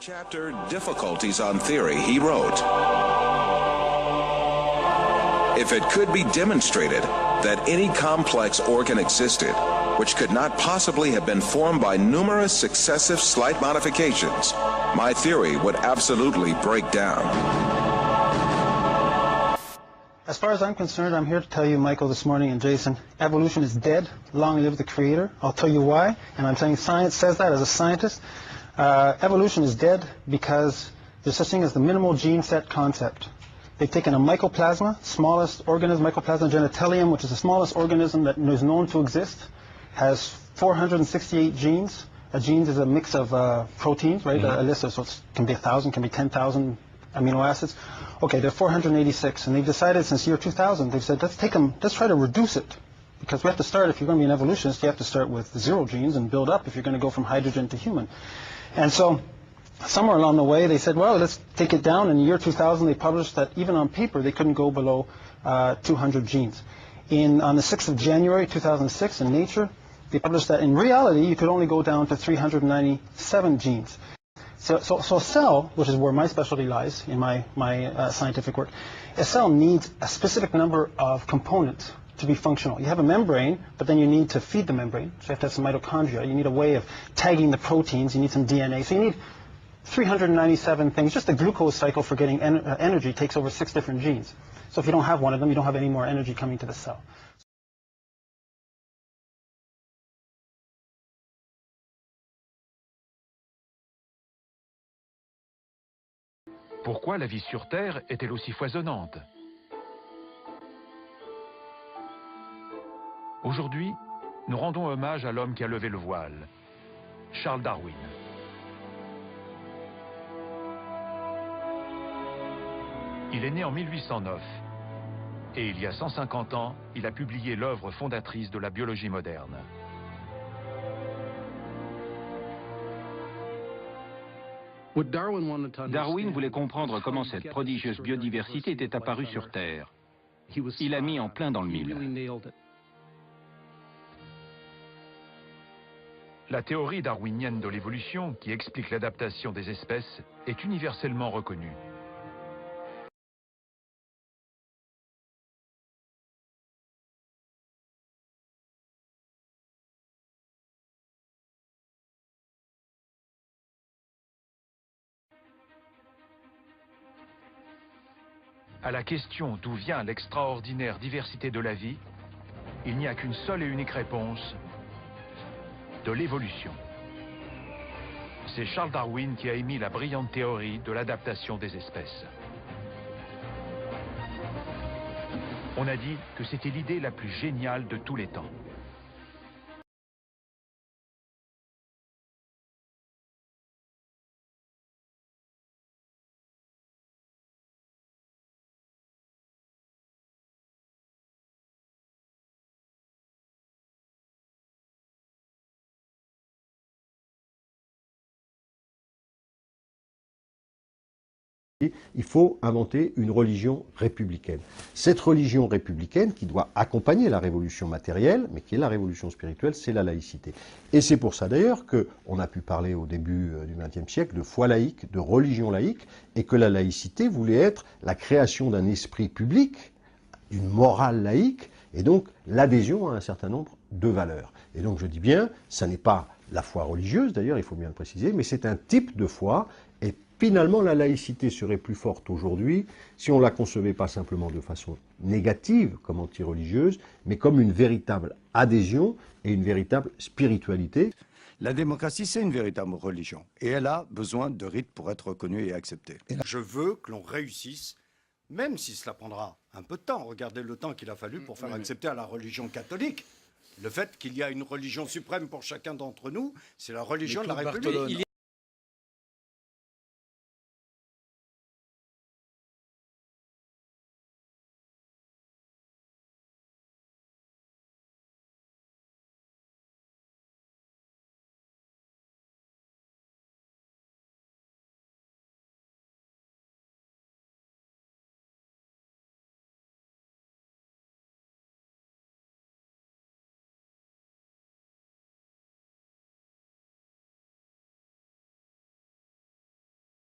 chapter, Difficulties on Theory, he wrote, "If it could be demonstrated that any complex organ existed, which could not possibly have been formed by numerous successive slight modifications, my theory would absolutely break down." As far as I'm concerned, I'm here to tell you, Michael, this morning, and Jason, evolution is dead. Long live the creator. I'll tell you why, and I'm saying science says that as a scientist. Evolution is dead because there's such thing as the minimal gene set concept. They've taken a mycoplasma, smallest organism, Mycoplasma genitalium, which is the smallest organism that is known to exist, has 468 genes. A gene is a mix of proteins, right? A list of, so it can be 1,000, can be 10,000 amino acids. Okay, there are 486, and they've decided since year 2000, they've said, let's try to reduce it. Because we have to start, if you're going to be an evolutionist, you have to start with 0 genes and build up if you're going to go from hydrogen to human. And so, somewhere along the way, they said, well, let's take it down. In the year 2000, they published that even on paper, they couldn't go below 200 genes. On the 6th of January, 2006, in Nature, they published that in reality, you could only go down to 397 genes. So a cell, which is where my specialty lies in my scientific work, a cell needs a specific number of components to be functional. You have a membrane, but then you need to feed the membrane. So you have to have some mitochondria. You need a way of tagging the proteins. You need some DNA. So you need 397 things. Just the glucose cycle for getting energy takes over 6 different genes. So if you don't have one of them, you don't have any more energy coming to the cell. Pourquoi la vie sur Terre est-elle aussi foisonnante? Aujourd'hui, nous rendons hommage à l'homme qui a levé le voile, Charles Darwin. Il est né en 1809 et il y a 150 ans, il a publié l'œuvre fondatrice de la biologie moderne. Darwin voulait comprendre comment cette prodigieuse biodiversité était apparue sur Terre. Il a mis en plein dans le mille. La théorie darwinienne de l'évolution, qui explique l'adaptation des espèces, est universellement reconnue. À la question d'où vient l'extraordinaire diversité de la vie, il n'y a qu'une seule et unique réponse: de l'évolution. C'est Charles Darwin qui a émis la brillante théorie de l'adaptation des espèces. On a dit que c'était l'idée la plus géniale de tous les temps. Il faut inventer une religion républicaine. Cette religion républicaine, qui doit accompagner la révolution matérielle, mais qui est la révolution spirituelle, c'est la laïcité. Et c'est pour ça d'ailleurs qu'on a pu parler au début du XXe siècle de foi laïque, de religion laïque, et que la laïcité voulait être la création d'un esprit public, d'une morale laïque, et donc l'adhésion à un certain nombre de valeurs. Et donc je dis bien, ça n'est pas la foi religieuse, d'ailleurs il faut bien le préciser, mais c'est un type de foi. Et finalement, la laïcité serait plus forte aujourd'hui si on ne la concevait pas simplement de façon négative, comme anti-religieuse, mais comme une véritable adhésion et une véritable spiritualité. La démocratie, c'est une véritable religion. Et elle a besoin de rites pour être reconnue et acceptée. Je veux que l'on réussisse, même si cela prendra un peu de temps. Regardez le temps qu'il a fallu pour faire accepter à la religion catholique le fait qu'il y a une religion suprême pour chacun d'entre nous, c'est la religion de la République.